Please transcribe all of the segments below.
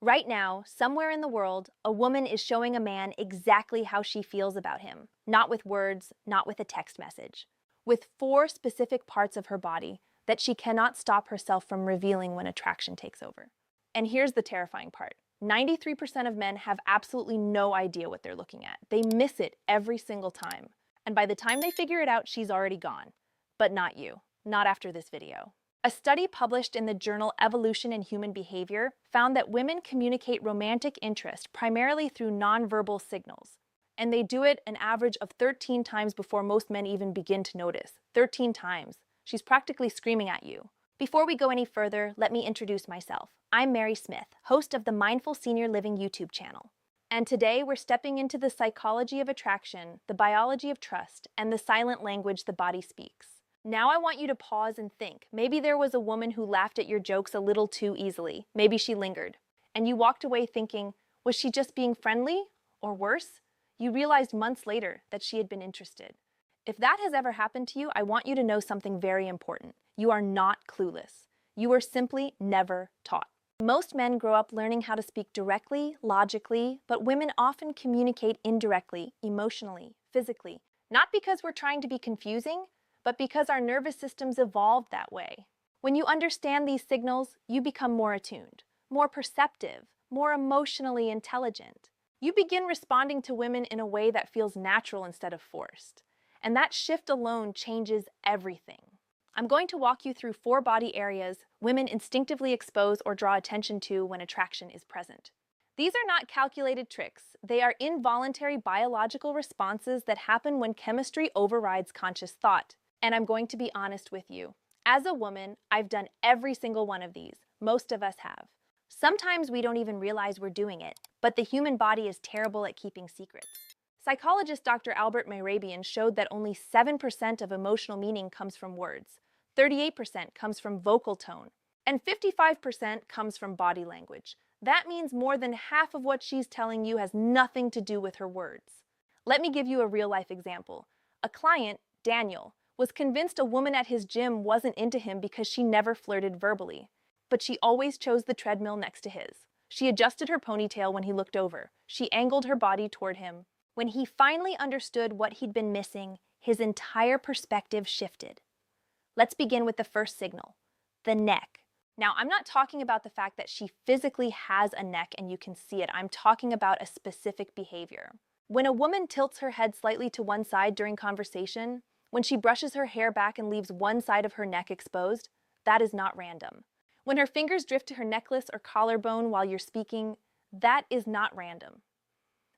Right now, somewhere in the world, a woman is showing a man exactly how she feels about him, not with words, not with a text message, with four specific parts of her body that she cannot stop herself from revealing when attraction takes over. And here's the terrifying part. 93% of men have absolutely no idea what they're looking at. They miss it every single time. And by the time they figure it out, she's already gone. But not you. Not after this video. A study published in the journal Evolution and Human Behavior found that women communicate romantic interest primarily through nonverbal signals. And they do it an average of 13 times before most men even begin to notice. 13 times. She's practically screaming at you. Before we go any further, let me introduce myself. I'm Mary Smith, host of the Mindful Senior Living YouTube channel. And today we're stepping into the psychology of attraction, the biology of trust, and the silent language the body speaks. Now I want you to pause and think. Maybe there was a woman who laughed at your jokes a little too easily. Maybe she lingered. And you walked away thinking, was she just being friendly? Or worse, you realized months later that she had been interested. If that has ever happened to you, I want you to know something very important. You are not clueless. You are simply never taught. Most men grow up learning how to speak directly, logically, but women often communicate indirectly, emotionally, physically. Not because we're trying to be confusing, but because our nervous systems evolved that way. When you understand these signals, you become more attuned, more perceptive, more emotionally intelligent. You begin responding to women in a way that feels natural instead of forced. And that shift alone changes everything. I'm going to walk you through 4 body areas women instinctively expose or draw attention to when attraction is present. These are not calculated tricks. They are involuntary biological responses that happen when chemistry overrides conscious thought. And I'm going to be honest with you. As a woman, I've done every single one of these. Most of us have. Sometimes we don't even realize we're doing it, but the human body is terrible at keeping secrets. Psychologist Dr. Albert Mehrabian showed that only 7% of emotional meaning comes from words, 38% comes from vocal tone, and 55% comes from body language. That means more than half of what she's telling you has nothing to do with her words. Let me give you a real-life example. A client, Daniel, was convinced a woman at his gym wasn't into him because she never flirted verbally. But she always chose the treadmill next to his. She adjusted her ponytail when he looked over. She angled her body toward him. When he finally understood what he'd been missing, his entire perspective shifted. Let's begin with the first signal, the neck. Now, I'm not talking about the fact that she physically has a neck and you can see it. I'm talking about a specific behavior. When a woman tilts her head slightly to one side during conversation, when she brushes her hair back and leaves one side of her neck exposed, that is not random. When her fingers drift to her necklace or collarbone while you're speaking, that is not random.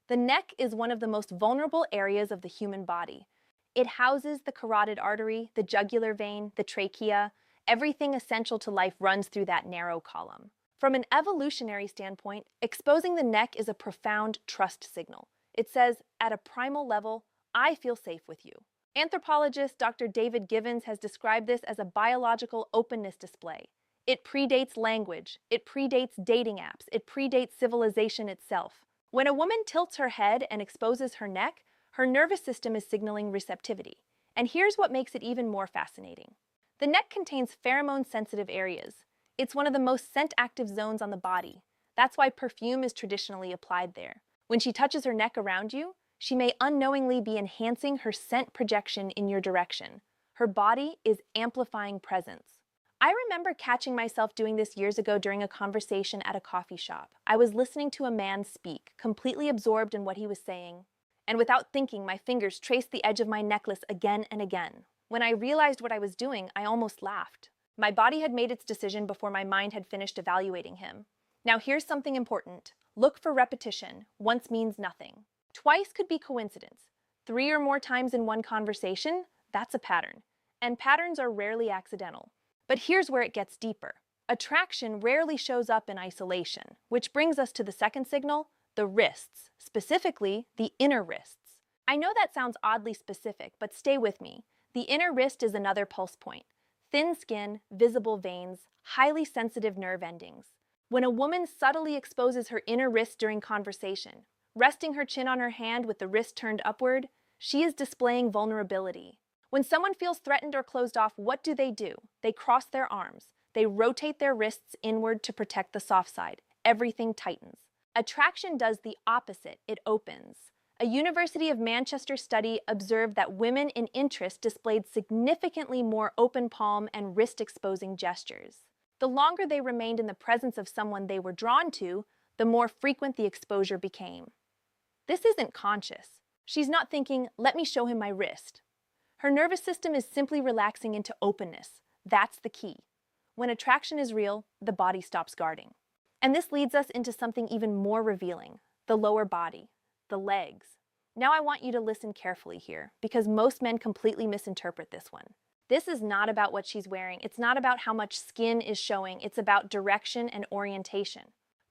The neck is one of the most vulnerable areas of the human body. It houses the carotid artery, the jugular vein, the trachea. Everything essential to life runs through that narrow column. From an evolutionary standpoint, exposing the neck is a profound trust signal. It says, at a primal level, I feel safe with you. Anthropologist Dr. David Givens has described this as a biological openness display. It predates language, it predates dating apps, it predates civilization itself. When a woman tilts her head and exposes her neck, her nervous system is signaling receptivity. And here's what makes it even more fascinating. The neck contains pheromone-sensitive areas. It's one of the most scent-active zones on the body. That's why perfume is traditionally applied there. When she touches her neck around you, she may unknowingly be enhancing her scent projection in your direction. Her body is amplifying presence. I remember catching myself doing this years ago during a conversation at a coffee shop. I was listening to a man speak, completely absorbed in what he was saying. And without thinking, my fingers traced the edge of my necklace again and again. When I realized what I was doing, I almost laughed. My body had made its decision before my mind had finished evaluating him. Now here's something important. Look for repetition. Once means nothing. Twice could be coincidence. 3 or more times in one conversation, that's a pattern. And patterns are rarely accidental. But here's where it gets deeper. Attraction rarely shows up in isolation, which brings us to the second signal, the wrists, specifically the inner wrists. I know that sounds oddly specific, but stay with me. The inner wrist is another pulse point. Thin skin, visible veins, highly sensitive nerve endings. When a woman subtly exposes her inner wrist during conversation, resting her chin on her hand with the wrist turned upward, she is displaying vulnerability. When someone feels threatened or closed off, what do? They cross their arms. They rotate their wrists inward to protect the soft side. everything tightens. Attraction does the opposite, it opens. A University of Manchester study observed that women in interest displayed significantly more open palm and wrist-exposing gestures. The longer they remained in the presence of someone they were drawn to, the more frequent the exposure became. This isn't conscious. She's not thinking, let me show him my wrist. Her nervous system is simply relaxing into openness. That's the key. When attraction is real, the body stops guarding. And this leads us into something even more revealing, the lower body, the legs. Now I want you to listen carefully here, because most men completely misinterpret this one. This is not about what she's wearing. It's not about how much skin is showing. It's about direction and orientation.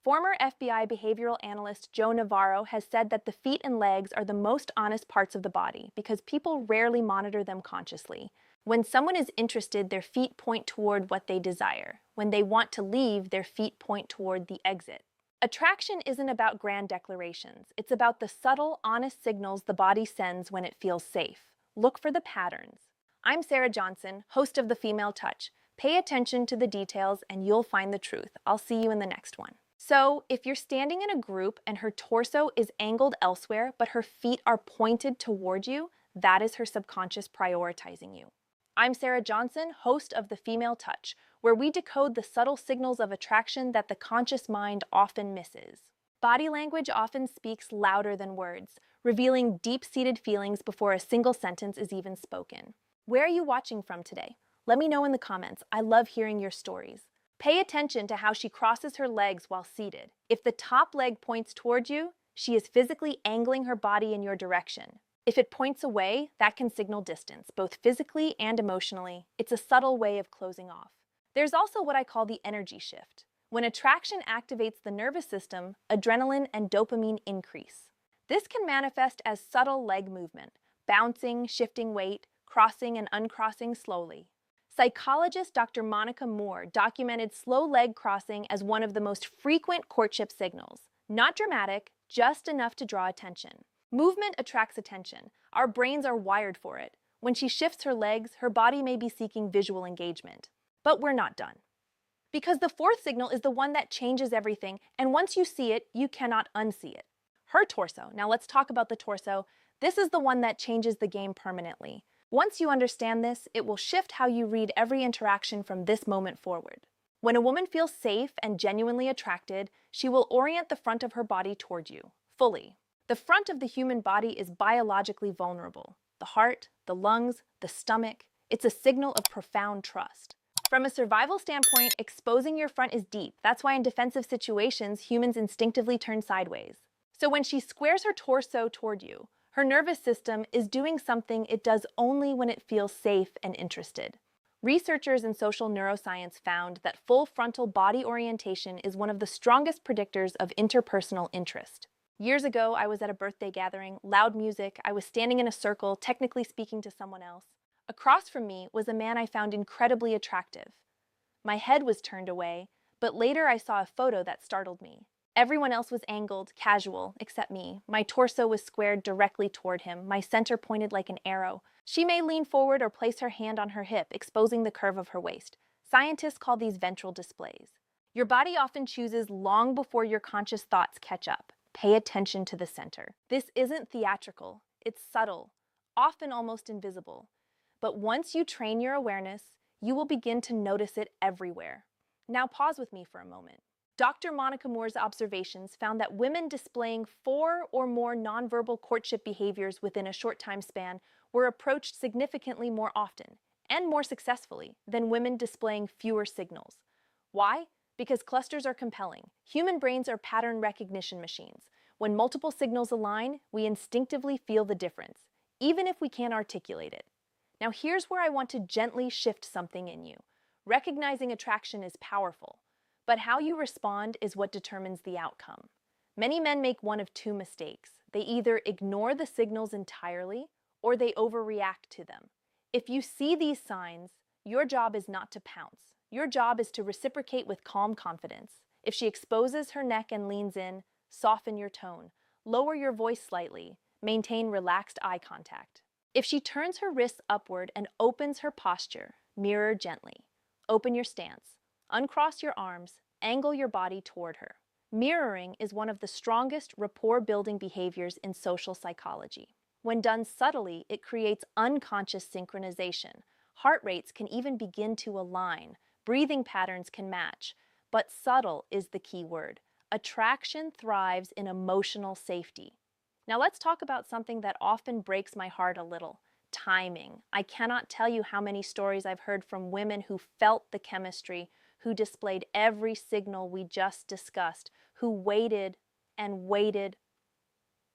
Former FBI behavioral analyst Joe Navarro has said that the feet and legs are the most honest parts of the body because people rarely monitor them consciously. When someone is interested, their feet point toward what they desire. When they want to leave, their feet point toward the exit. Attraction isn't about grand declarations. It's about the subtle, honest signals the body sends when it feels safe. Look for the patterns. I'm Sarah Johnson, host of The Female Touch. Pay attention to the details and you'll find the truth. I'll see you in the next one. So, if you're standing in a group and her torso is angled elsewhere, but her feet are pointed toward you, that is her subconscious prioritizing you. I'm Sarah Johnson, host of The Female Touch, where we decode the subtle signals of attraction that the conscious mind often misses. Body language often speaks louder than words, revealing deep-seated feelings before a single sentence is even spoken. Where are you watching from today? Let me know in the comments. I love hearing your stories. Pay attention to how she crosses her legs while seated. If the top leg points toward you, she is physically angling her body in your direction. If it points away, that can signal distance, both physically and emotionally. It's a subtle way of closing off. There's also what I call the energy shift. When attraction activates the nervous system, adrenaline and dopamine increase. This can manifest as subtle leg movement, bouncing, shifting weight, crossing and uncrossing slowly. Psychologist Dr. Monica Moore documented slow leg crossing as one of the most frequent courtship signals. Not dramatic, just enough to draw attention. Movement attracts attention. Our brains are wired for it. When she shifts her legs, her body may be seeking visual engagement. But we're not done. Because the fourth signal is the one that changes everything, and once you see it, you cannot unsee it. Her torso. Now let's talk about the torso. This is the one that changes the game permanently. Once you understand this, it will shift how you read every interaction from this moment forward. When a woman feels safe and genuinely attracted, she will orient the front of her body toward you, fully. The front of the human body is biologically vulnerable. The heart, the lungs, the stomach. It's a signal of profound trust. From a survival standpoint, exposing your front is deep. That's why in defensive situations, humans instinctively turn sideways. So when she squares her torso toward you, her nervous system is doing something it does only when it feels safe and interested. Researchers in social neuroscience found that full frontal body orientation is one of the strongest predictors of interpersonal interest. Years ago, I was at a birthday gathering, loud music, I was standing in a circle, technically speaking to someone else. Across from me was a man I found incredibly attractive. My head was turned away, but later I saw a photo that startled me. Everyone else was angled, casual, except me. My torso was squared directly toward him, my center pointed like an arrow. She may lean forward or place her hand on her hip, exposing the curve of her waist. Scientists call these ventral displays. Your body often chooses long before your conscious thoughts catch up. Pay attention to the center. This isn't theatrical, it's subtle, often almost invisible. But once you train your awareness, you will begin to notice it everywhere. Now pause with me for a moment. Dr. Monica Moore's observations found that women displaying 4 or more nonverbal courtship behaviors within a short time span were approached significantly more often and more successfully than women displaying fewer signals. Why? Because clusters are compelling. Human brains are pattern recognition machines. When multiple signals align, we instinctively feel the difference, even if we can't articulate it. Now here's where I want to gently shift something in you. Recognizing attraction is powerful, but how you respond is what determines the outcome. Many men make one of 2 mistakes. They either ignore the signals entirely, or they overreact to them. If you see these signs, your job is not to pounce. Your job is to reciprocate with calm confidence. If she exposes her neck and leans in, soften your tone. Lower your voice slightly. Maintain relaxed eye contact. If she turns her wrists upward and opens her posture, mirror gently. Open your stance. Uncross your arms. Angle your body toward her. Mirroring is one of the strongest rapport-building behaviors in social psychology. When done subtly, it creates unconscious synchronization. Heart rates can even begin to align. Breathing patterns can match. But subtle is the key word. Attraction thrives in emotional safety. Now let's talk about something that often breaks my heart a little: timing. I cannot tell you how many stories I've heard from women who felt the chemistry, who displayed every signal we just discussed, who waited and waited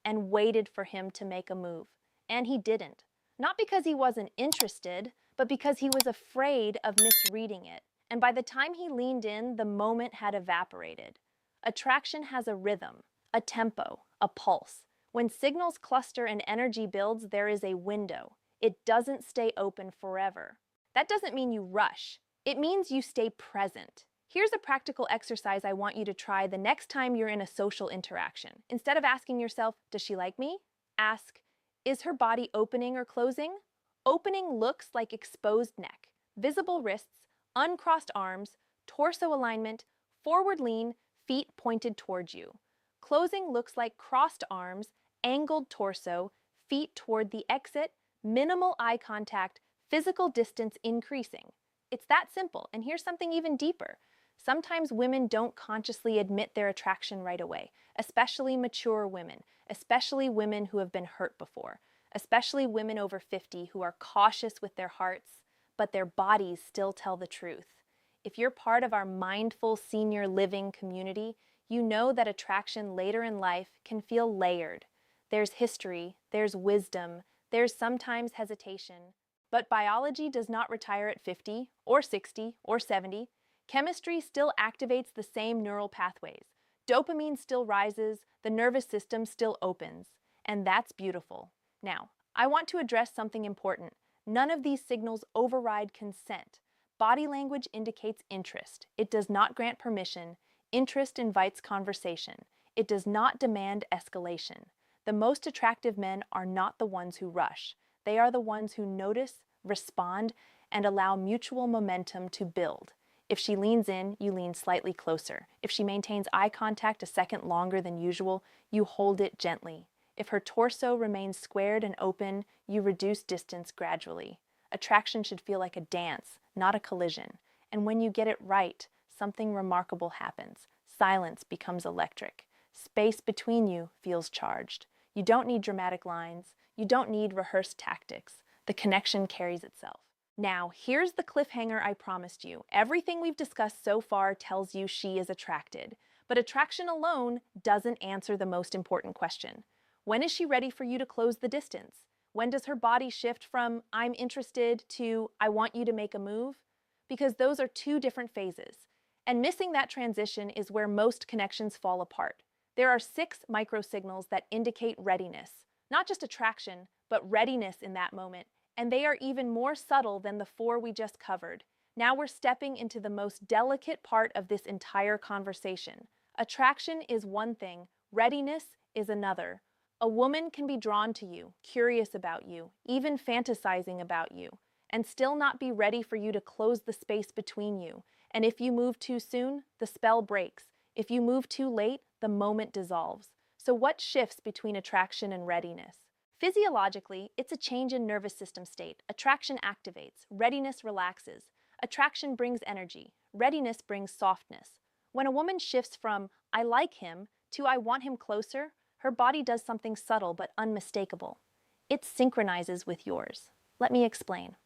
and waited for him to make a move. And he didn't. Not because he wasn't interested, but because he was afraid of misreading it. And by the time he leaned in, the moment had evaporated. Attraction has a rhythm, a tempo, a pulse. When signals cluster and energy builds, there is a window. It doesn't stay open forever. That doesn't mean you rush. It means you stay present. Here's a practical exercise I want you to try the next time you're in a social interaction. Instead of asking yourself, does she like me? Ask, is her body opening or closing? Opening looks like exposed neck, visible wrists, uncrossed arms, torso alignment, forward lean, feet pointed towards you. Closing looks like crossed arms, angled torso, feet toward the exit, minimal eye contact, physical distance increasing. It's that simple, and here's something even deeper. Sometimes women don't consciously admit their attraction right away, especially mature women, especially women who have been hurt before, especially women over 50 who are cautious with their hearts, but their bodies still tell the truth. If you're part of our mindful senior living community, you know that attraction later in life can feel layered. There's history, there's wisdom, there's sometimes hesitation. But biology does not retire at 50 or 60 or 70. Chemistry still activates the same neural pathways. Dopamine still rises, the nervous system still opens. And that's beautiful. Now, I want to address something important. None of these signals override consent. Body language indicates interest. It does not grant permission. Interest invites conversation. It does not demand escalation. The most attractive men are not the ones who rush. They are the ones who notice, respond, and allow mutual momentum to build. If she leans in, you lean slightly closer. If she maintains eye contact a second longer than usual, you hold it gently. If her torso remains squared and open, you reduce distance gradually. Attraction should feel like a dance, not a collision. And when you get it right, something remarkable happens. Silence becomes electric. Space between you feels charged. You don't need dramatic lines. You don't need rehearsed tactics. The connection carries itself. Now, here's the cliffhanger I promised you. Everything we've discussed so far tells you she is attracted. But attraction alone doesn't answer the most important question. When is she ready for you to close the distance? When does her body shift from "I'm interested" to "I want you to make a move"? Because those are two different phases. And missing that transition is where most connections fall apart. There are 6 microsignals that indicate readiness. Not just attraction, but readiness in that moment. And they are even more subtle than the 4 we just covered. Now we're stepping into the most delicate part of this entire conversation. Attraction is one thing, readiness is another. A woman can be drawn to you, curious about you, even fantasizing about you, and still not be ready for you to close the space between you. And if you move too soon, the spell breaks. If you move too late, the moment dissolves. So what shifts between attraction and readiness? Physiologically, it's a change in nervous system state. Attraction activates, readiness relaxes. Attraction brings energy, readiness brings softness. When a woman shifts from "I like him" to "I want him closer," her body does something subtle but unmistakable. It synchronizes with yours. Let me explain.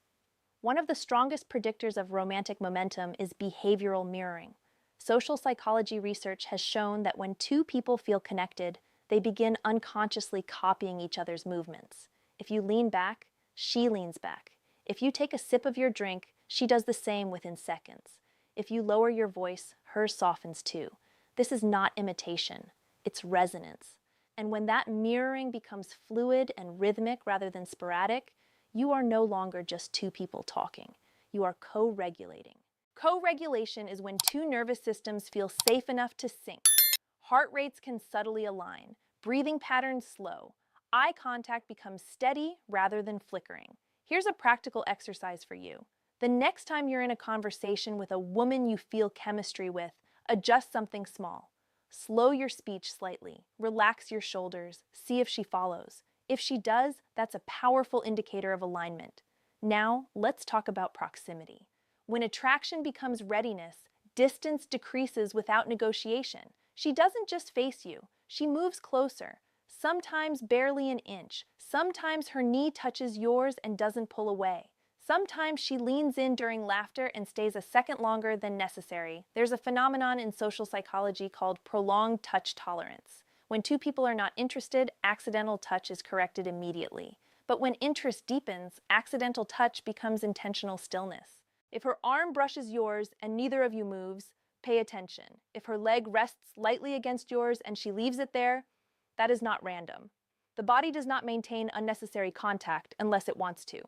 One of the strongest predictors of romantic momentum is behavioral mirroring. Social psychology research has shown that when 2 people feel connected, they begin unconsciously copying each other's movements. If you lean back, she leans back. If you take a sip of your drink, she does the same within seconds. If you lower your voice, hers softens too. This is not imitation, it's resonance. And when that mirroring becomes fluid and rhythmic rather than sporadic, you are no longer just 2 people talking. You are co-regulating. Co-regulation is when 2 nervous systems feel safe enough to sync. Heart rates can subtly align, breathing patterns slow, eye contact becomes steady rather than flickering. Here's a practical exercise for you. The next time you're in a conversation with a woman you feel chemistry with, adjust something small. Slow your speech slightly. Relax your shoulders. See if she follows. If she does, that's a powerful indicator of alignment. Now, let's talk about proximity. When attraction becomes readiness, distance decreases without negotiation. She doesn't just face you, she moves closer. Sometimes barely an inch. Sometimes her knee touches yours and doesn't pull away. Sometimes she leans in during laughter and stays a second longer than necessary. There's a phenomenon in social psychology called prolonged touch tolerance. When two people are not interested, accidental touch is corrected immediately. But when interest deepens, accidental touch becomes intentional stillness. If her arm brushes yours and neither of you moves, pay attention. If her leg rests lightly against yours and she leaves it there, that is not random. The body does not maintain unnecessary contact unless it wants to.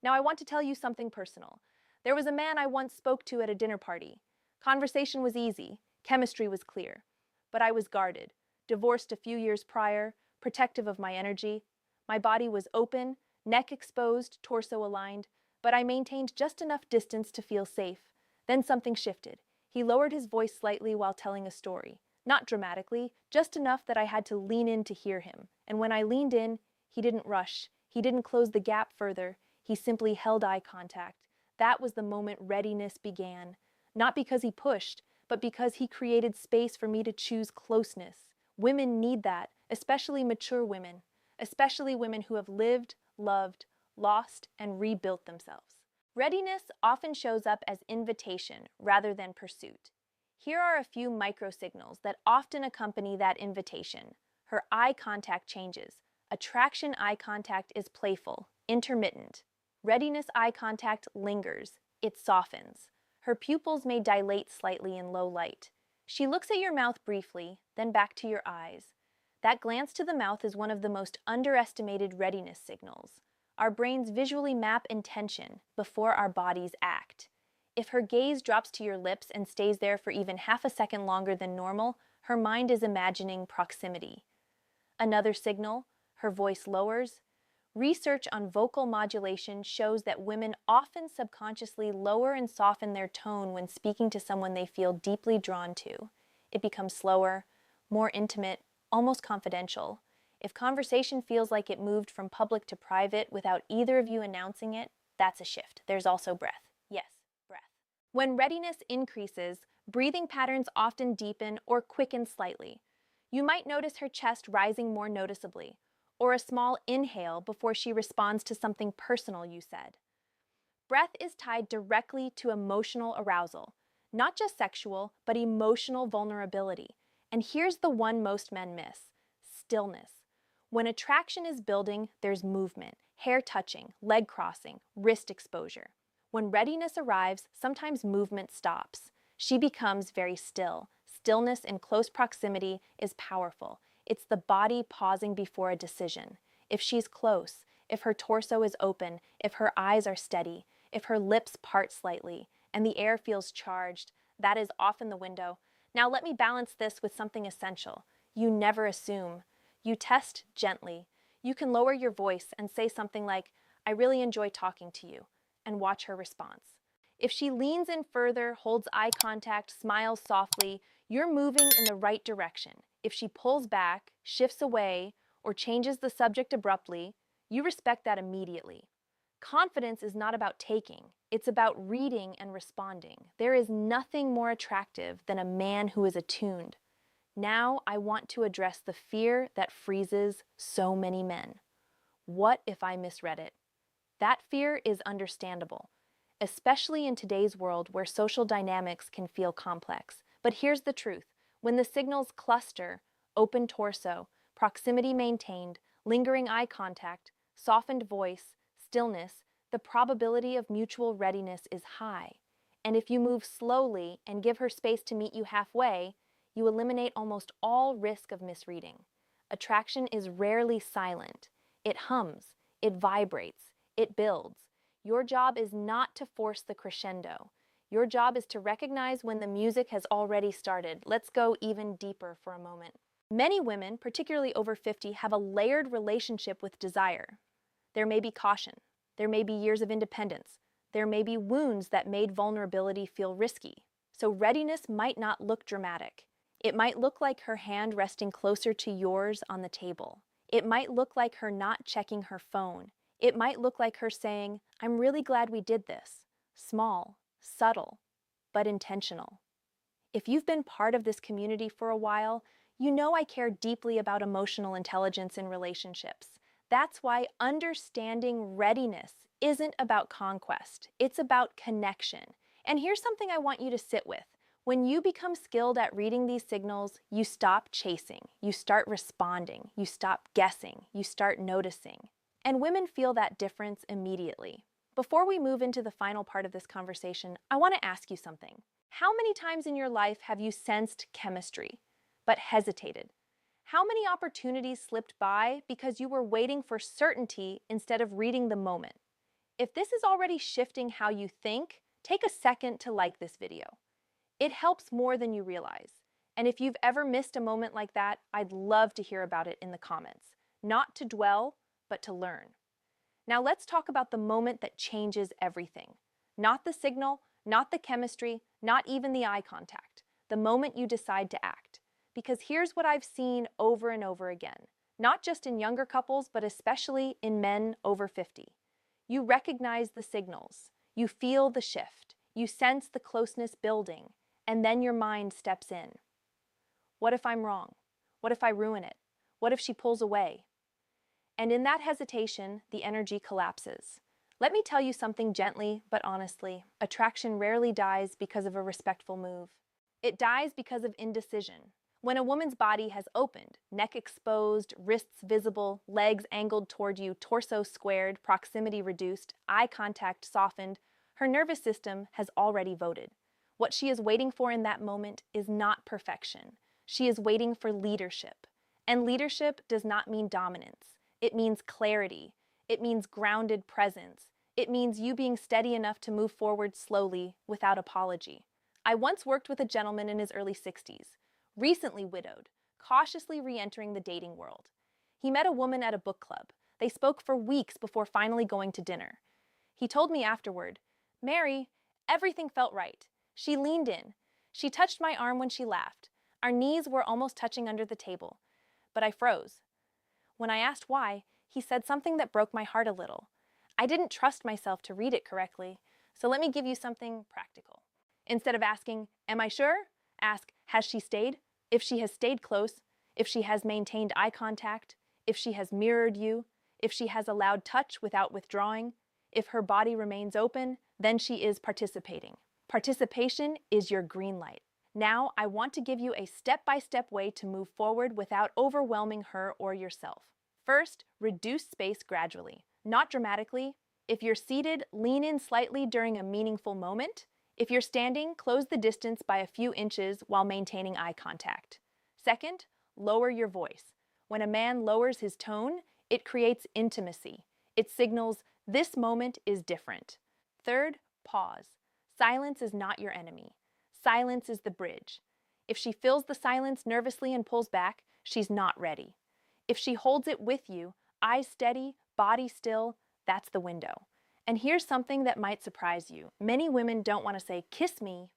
Now, I want to tell you something personal. There was a man I once spoke to at a dinner party. Conversation was easy, chemistry was clear. But I was guarded, divorced a few years prior, protective of my energy. My body was open, neck exposed, torso aligned, but I maintained just enough distance to feel safe. Then something shifted. He lowered his voice slightly while telling a story. Not dramatically, just enough that I had to lean in to hear him. And when I leaned in, he didn't rush. He didn't close the gap further. He simply held eye contact. That was the moment readiness began. Not because he pushed, but because he created space for me to choose closeness. Women need that, especially mature women, especially women who have lived, loved, lost, and rebuilt themselves. Readiness often shows up as invitation rather than pursuit. Here are a few microsignals that often accompany that invitation. Her eye contact changes. Attraction eye contact is playful, intermittent. Readiness eye contact lingers. It softens. Her pupils may dilate slightly in low light. She looks at your mouth briefly, then back to your eyes. That glance to the mouth is one of the most underestimated readiness signals. Our brains visually map intention before our bodies act. If her gaze drops to your lips and stays there for even half a second longer than normal, her mind is imagining proximity. Another signal, her voice lowers. Research on vocal modulation shows that women often subconsciously lower and soften their tone when speaking to someone they feel deeply drawn to. It becomes slower, more intimate, almost confidential. If conversation feels like it moved from public to private without either of you announcing it, that's a shift. There's also breath. Yes, breath. When readiness increases, breathing patterns often deepen or quicken slightly. You might notice her chest rising more noticeably, or a small inhale before she responds to something personal you said. Breath is tied directly to emotional arousal, not just sexual, but emotional vulnerability. And here's the one most men miss: stillness. When attraction is building, there's movement, hair touching, leg crossing, wrist exposure. When readiness arrives, sometimes movement stops. She becomes very still. Stillness in close proximity is powerful. It's the body pausing before a decision. If she's close, if her torso is open, if her eyes are steady, if her lips part slightly, and the air feels charged, that is often the window. Now let me balance this with something essential. You never assume. You test gently. You can lower your voice and say something like, "I really enjoy talking to you," and watch her response. If she leans in further, holds eye contact, smiles softly, you're moving in the right direction. If she pulls back, shifts away, or changes the subject abruptly, you respect that immediately. Confidence is not about taking, it's about reading and responding. There is nothing more attractive than a man who is attuned. Now I want to address the fear that freezes so many men. What if I misread it? That fear is understandable, especially in today's world where social dynamics can feel complex. But here's the truth. When the signals cluster, open torso, proximity maintained, lingering eye contact, softened voice, stillness, the probability of mutual readiness is high. And if you move slowly and give her space to meet you halfway, you eliminate almost all risk of misreading. Attraction is rarely silent. It hums, it vibrates, it builds. Your job is not to force the crescendo. Your job is to recognize when the music has already started. Let's go even deeper for a moment. Many women, particularly over 50, have a layered relationship with desire. There may be caution. There may be years of independence. There may be wounds that made vulnerability feel risky. So readiness might not look dramatic. It might look like her hand resting closer to yours on the table. It might look like her not checking her phone. It might look like her saying, "I'm really glad we did this." Small, subtle, but intentional. If you've been part of this community for a while, you know I care deeply about emotional intelligence in relationships. That's why understanding readiness isn't about conquest, it's about connection. And here's something I want you to sit with. When you become skilled at reading these signals, you stop chasing, you start responding, you stop guessing, you start noticing. And women feel that difference immediately. Before we move into the final part of this conversation, I want to ask you something. How many times in your life have you sensed chemistry, but hesitated? How many opportunities slipped by because you were waiting for certainty instead of reading the moment? If this is already shifting how you think, take a second to like this video. It helps more than you realize. And if you've ever missed a moment like that, I'd love to hear about it in the comments. Not to dwell, but to learn. Now let's talk about the moment that changes everything. Not the signal, not the chemistry, not even the eye contact. The moment you decide to act. Because here's what I've seen over and over again. Not just in younger couples, but especially in men over 50. You recognize the signals. You feel the shift. You sense the closeness building. And then your mind steps in. What if I'm wrong? What if I ruin it? What if she pulls away? And in that hesitation, the energy collapses. Let me tell you something gently, but honestly. Attraction rarely dies because of a respectful move. It dies because of indecision. When a woman's body has opened, neck exposed, wrists visible, legs angled toward you, torso squared, proximity reduced, eye contact softened, her nervous system has already voted. What she is waiting for in that moment is not perfection. She is waiting for leadership. And leadership does not mean dominance. It means clarity. It means grounded presence. It means you being steady enough to move forward slowly without apology. I once worked with a gentleman in his early 60s, recently widowed, cautiously re-entering the dating world. He met a woman at a book club. They spoke for weeks before finally going to dinner. He told me afterward, "Mary, everything felt right. She leaned in. She touched my arm when she laughed. Our knees were almost touching under the table. But I froze. When I asked why, he said something that broke my heart a little. I didn't trust myself to read it correctly, so let me give you something practical. Instead of asking, 'Am I sure?' ask, 'Has she stayed?' If she has stayed close, if she has maintained eye contact, if she has mirrored you, if she has allowed touch without withdrawing, if her body remains open, then she is participating. Participation is your green light. Now, I want to give you a step-by-step way to move forward without overwhelming her or yourself. First, reduce space gradually, not dramatically. If you're seated, lean in slightly during a meaningful moment. If you're standing, close the distance by a few inches while maintaining eye contact. Second, lower your voice. When a man lowers his tone, it creates intimacy. It signals, "This moment is different." Third, pause. Silence is not your enemy. Silence is the bridge. If she fills the silence nervously and pulls back, she's not ready. If she holds it with you, eyes steady, body still, that's the window. And here's something that might surprise you. Many women don't want to say, "Kiss me,"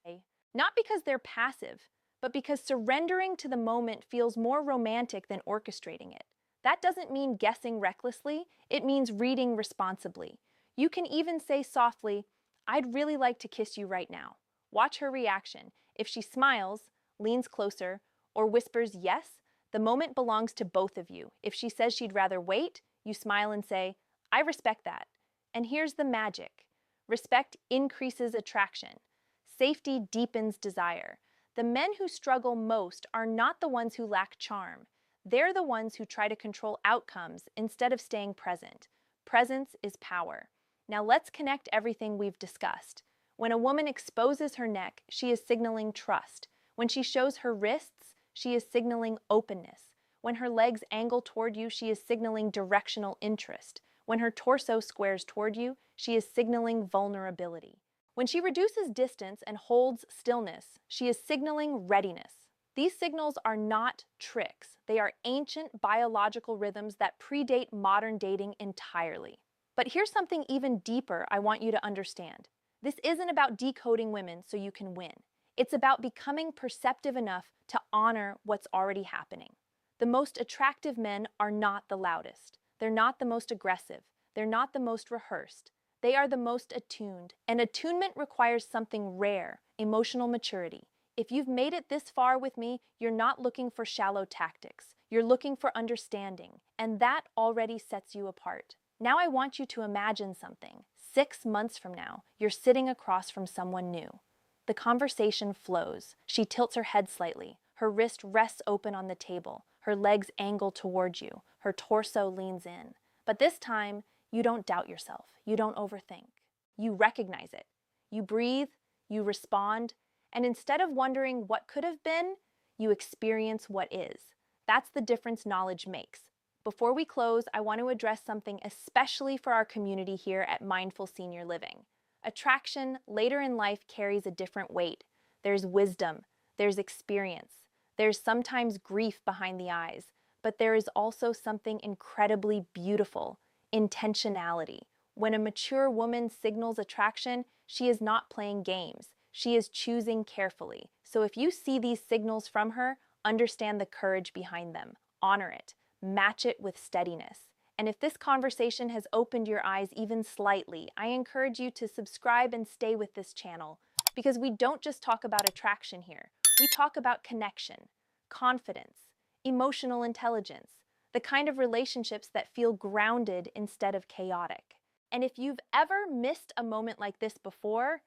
not because they're passive, but because surrendering to the moment feels more romantic than orchestrating it. That doesn't mean guessing recklessly, it means reading responsibly. You can even say softly, "I'd really like to kiss you right now." Watch her reaction. If she smiles, leans closer, or whispers yes, the moment belongs to both of you. If she says she'd rather wait, you smile and say, "I respect that." And here's the magic. Respect increases attraction. Safety deepens desire. The men who struggle most are not the ones who lack charm. They're the ones who try to control outcomes instead of staying present. Presence is power. Now let's connect everything we've discussed. When a woman exposes her neck, she is signaling trust. When she shows her wrists, she is signaling openness. When her legs angle toward you, she is signaling directional interest. When her torso squares toward you, she is signaling vulnerability. When she reduces distance and holds stillness, she is signaling readiness. These signals are not tricks. They are ancient biological rhythms that predate modern dating entirely. But here's something even deeper I want you to understand. This isn't about decoding women so you can win. It's about becoming perceptive enough to honor what's already happening. The most attractive men are not the loudest. They're not the most aggressive. They're not the most rehearsed. They are the most attuned. And attunement requires something rare, emotional maturity. If you've made it this far with me, you're not looking for shallow tactics. You're looking for understanding, and that already sets you apart. Now I want you to imagine something. 6 months from now, you're sitting across from someone new. The conversation flows. She tilts her head slightly. Her wrist rests open on the table. Her legs angle toward you. Her torso leans in. But this time, you don't doubt yourself. You don't overthink. You recognize it. You breathe, you respond, and instead of wondering what could have been, you experience what is. That's the difference knowledge makes. Before we close, I want to address something especially for our community here at Mindful Senior Living. Attraction later in life carries a different weight. There's wisdom, there's experience, there's sometimes grief behind the eyes, but there is also something incredibly beautiful, intentionality. When a mature woman signals attraction, she is not playing games. She is choosing carefully. So if you see these signals from her, understand the courage behind them. Honor it. Match it with steadiness. And if this conversation has opened your eyes even slightly, I encourage you to subscribe and stay with this channel, because we don't just talk about attraction here. We talk about connection, confidence, emotional intelligence, the kind of relationships that feel grounded instead of chaotic. And if you've ever missed a moment like this before,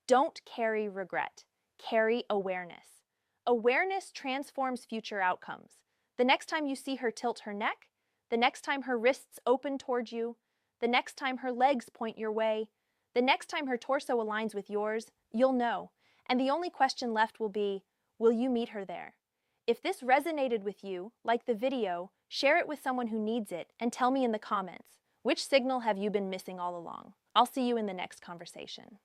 don't carry regret. Carry awareness. Awareness transforms future outcomes. The next time you see her tilt her neck, the next time her wrists open toward you, the next time her legs point your way, the next time her torso aligns with yours, you'll know. And the only question left will be, will you meet her there? If this resonated with you, like the video, share it with someone who needs it and tell me in the comments, which signal have you been missing all along? I'll see you in the next conversation.